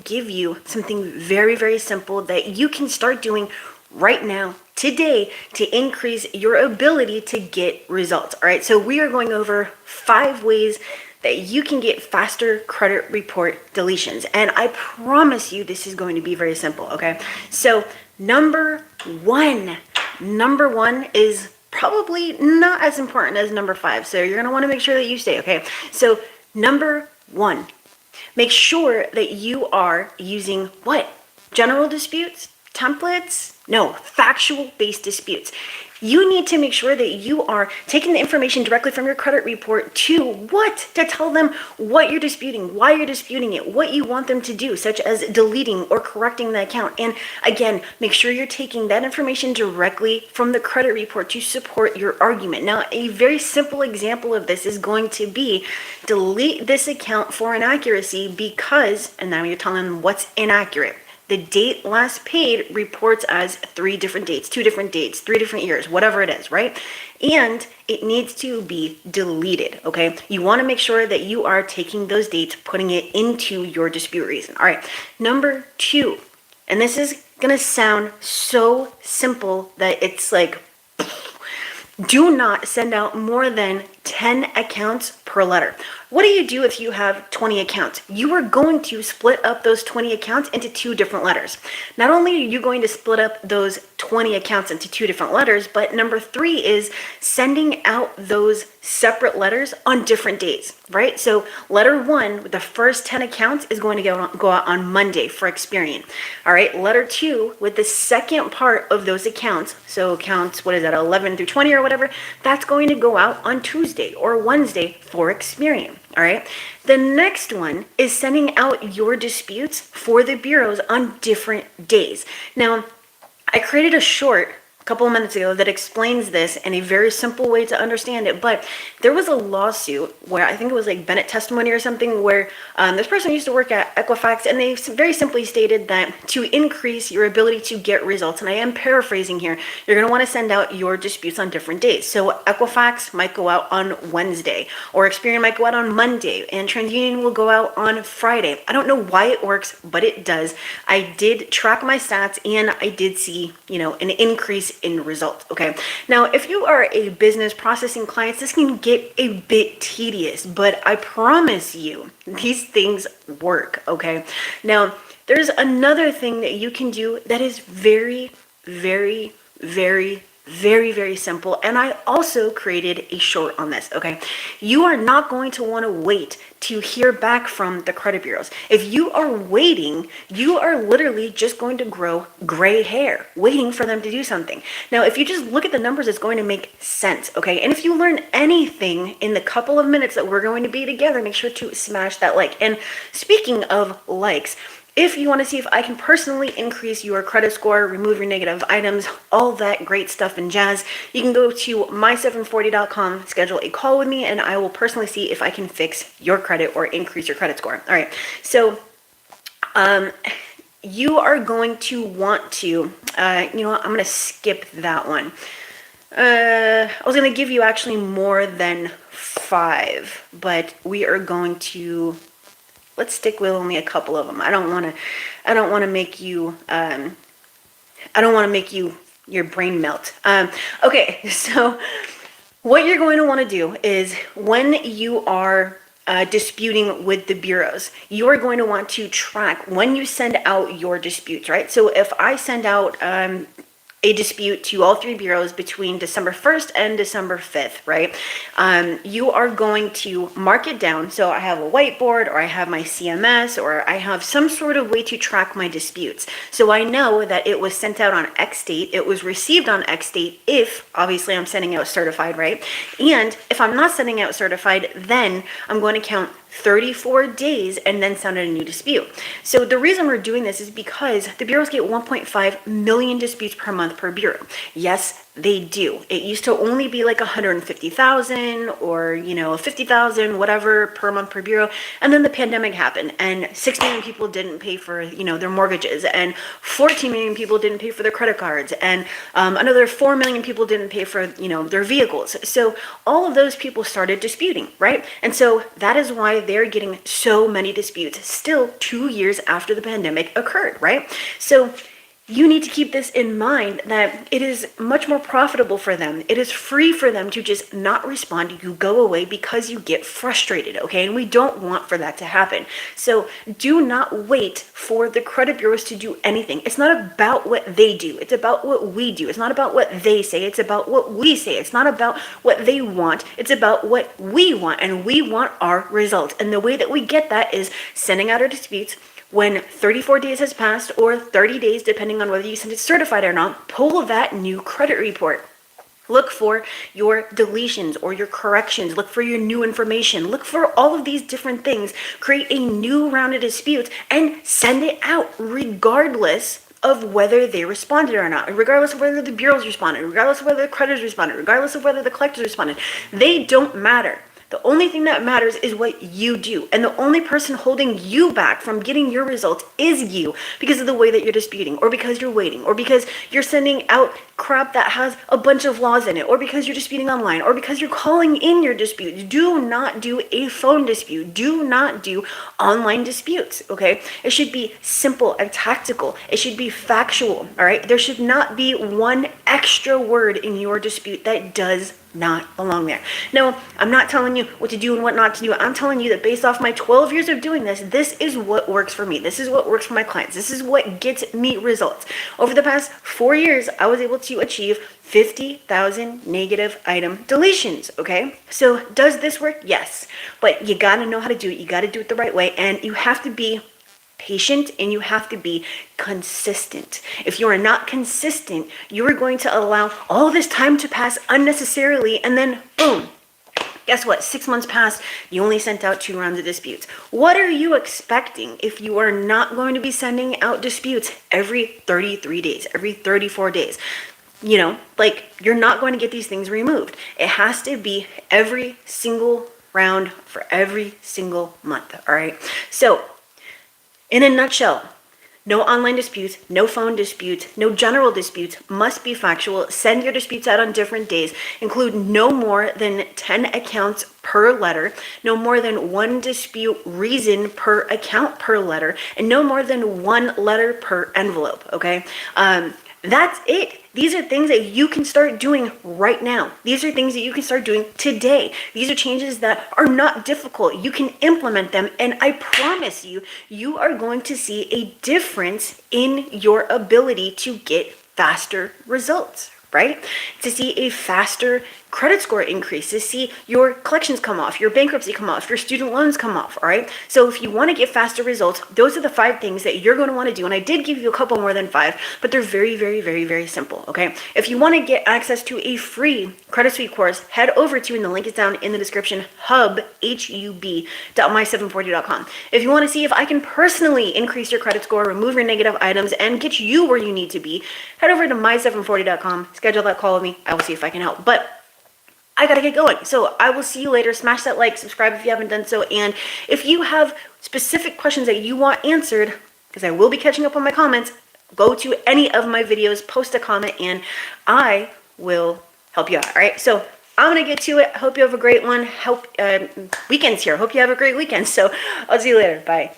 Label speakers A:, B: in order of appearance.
A: give you something very, very simple that you can start doing right now, today, to increase your ability to get results. All right, so we are going over 5 ways that you can get faster credit report deletions. And I promise you this is going to be very simple, okay? So number one is probably not as important as number 5. So you're gonna wanna make sure that you stay, okay? So number 1, make sure that you are using what? General disputes? Templates? No, factual-based disputes. You need to make sure that you are taking the information directly from your credit report to what? To tell them what you're disputing, why you're disputing it, what you want them to do, such as deleting or correcting the account. And again, make sure you're taking that information directly from the credit report to support your argument. Now, a very simple example of this is going to be delete this account for inaccuracy because, and now you're telling them what's inaccurate. The date last paid reports as 3 different dates, 2 different dates, 3 different years, whatever it is, right? And it needs to be deleted, okay? You want to make sure that you are taking those dates, putting it into your dispute reason. All right, number 2, and this is going to sound so simple that it's like, do not send out more than 10 accounts per letter. What do you do if you have 20 accounts? You are going to split up those 20 accounts into 2 different letters. Not only are you going to split up those 20 accounts into 2 different letters, but number 3 is sending out those separate letters on different days, right? So letter 1 with the first 10 accounts is going to go out on Monday for Experian. All right, letter 2 with the second part of those accounts, so accounts, what is that, 11 through 20 or whatever, that's going to go out on Tuesday or Wednesday for Experian. All right. The next one is sending out your disputes for the bureaus on different days. Now, I created a short a couple of minutes ago that explains this in a very simple way to understand it, but there was a lawsuit where I think it was like Bennett testimony or something where this person used to work at Equifax, and they very simply stated that to increase your ability to get results, and I am paraphrasing here, you're going to want to send out your disputes on different days. So Equifax might go out on Wednesday, or Experian might go out on Monday, and TransUnion will go out on Friday. I don't know why it works, but it does. I did track my stats, and I did see, an increase in results. Okay, now if you are a business processing client, this can get a bit tedious, but I promise you these things work. Okay, now there's another thing that you can do that is very, very, very, very, very simple, and I also created a short on this. Okay, you are not going to want to wait to hear back from the credit bureaus. If you are waiting, you are literally just going to grow gray hair waiting for them to do something. Now, if you just look at the numbers, it's going to make sense. Okay, and if you learn anything in the couple of minutes that we're going to be together, make sure to smash that like. And speaking of likes, if you want to see if I can personally increase your credit score, remove your negative items, all that great stuff and jazz, you can go to my740.com, schedule a call with me, and I will personally see if I can fix your credit or increase your credit score. All right, so you are going to want to, you know what, I'm going to skip that one. I was going to give you actually more than 5, but we are going to... let's stick with only a couple of them. I don't want to make you, I don't want to make your brain melt. Okay, so what you're going to want to do is when you are disputing with the bureaus, you are going to want to track when you send out your disputes, right? So if I send out a dispute to all 3 bureaus between December 1st and December 5th, right? You are going to mark it down. So I have a whiteboard, or I have my CMS, or I have some sort of way to track my disputes. So I know that it was sent out on X date, it was received on X date, if obviously I'm sending out certified, right? And if I'm not sending out certified, then I'm going to count 34 days and then send out a new dispute. So the reason we're doing this is because the bureaus get 1.5 million disputes per month per bureau. Yes, they do. It used to only be like 150,000 or, 50,000, whatever per month per bureau. And then the pandemic happened and 6 million people didn't pay for, their mortgages, and 14 million people didn't pay for their credit cards, and another 4 million people didn't pay for, their vehicles. So all of those people started disputing, right? And so that is why they're getting so many disputes still 2 years after the pandemic occurred, right? So you need to keep this in mind, that it is much more profitable for them. It is free for them to just not respond. You go away because you get frustrated, okay? And we don't want for that to happen. So do not wait for the credit bureaus to do anything. It's not about what they do. It's about what we do. It's not about what they say. It's about what we say. It's not about what they want. It's about what we want, and we want our results. And the way that we get that is sending out our disputes. When 34 days has passed, or 30 days, depending on whether you send it certified or not, pull that new credit report. Look for your deletions or your corrections. Look for your new information. Look for all of these different things. Create a new round of disputes and send it out regardless of whether they responded or not, regardless of whether the bureaus responded, regardless of whether the creditors responded, regardless of whether the collectors responded. They don't matter. The only thing that matters is what you do. And the only person holding you back from getting your results is you, because of the way that you're disputing, or because you're waiting, or because you're sending out crap that has a bunch of laws in it, or because you're disputing online, or because you're calling in your disputes. Do not do a phone dispute. Do not do online disputes, okay? It should be simple and tactical. It should be factual, all right? There should not be one extra word in your dispute that does not belong there. No, I'm not telling you what to do and what not to do. I'm telling you that based off my 12 years of doing this, this is what works for me. This is what works for my clients. This is what gets me results. Over the past 4 years, I was able to achieve 50,000 negative item deletions, okay? So does this work? Yes. But you got to know how to do it. You got to do it the right way, and you have to be patient, and you have to be consistent. If you are not consistent, you are going to allow all this time to pass unnecessarily, and then boom, guess what? 6 months passed, you only sent out 2 rounds of disputes. What are you expecting if you are not going to be sending out disputes every 33 days, every 34 days? You're not going to get these things removed. It has to be every single round for every single month, all right? So in a nutshell, no online disputes, no phone disputes, no general disputes, must be factual. Send your disputes out on different days. Include no more than 10 accounts per letter, no more than 1 dispute reason per account per letter, and no more than 1 letter per envelope, okay? That's it. These are things that you can start doing right now. These are things that you can start doing today. These are changes that are not difficult. You can implement them, and I promise you, you are going to see a difference in your ability to get faster results, right? To see a faster credit score increase, to see your collections come off, your bankruptcy come off, your student loans come off, all right? So if you want to get faster results, those are the 5 things that you're going to want to do. And I did give you a couple more than 5, but they're very, very, very, very simple, okay? If you want to get access to a free credit suite course, head over to, and the link is down in the description, hub.my740.com. If you want to see if I can personally increase your credit score, remove your negative items, and get you where you need to be, head over to my740.com, schedule that call with me. I will see if I can help. But I gotta get going. So I will see you later. Smash that like, subscribe if you haven't done so. And if you have specific questions that you want answered, because I will be catching up on my comments, go to any of my videos, post a comment, and I will help you out. All right. So I'm going to get to it. Hope you have a great one. Weekend's here. Hope you have a great weekend. So I'll see you later. Bye.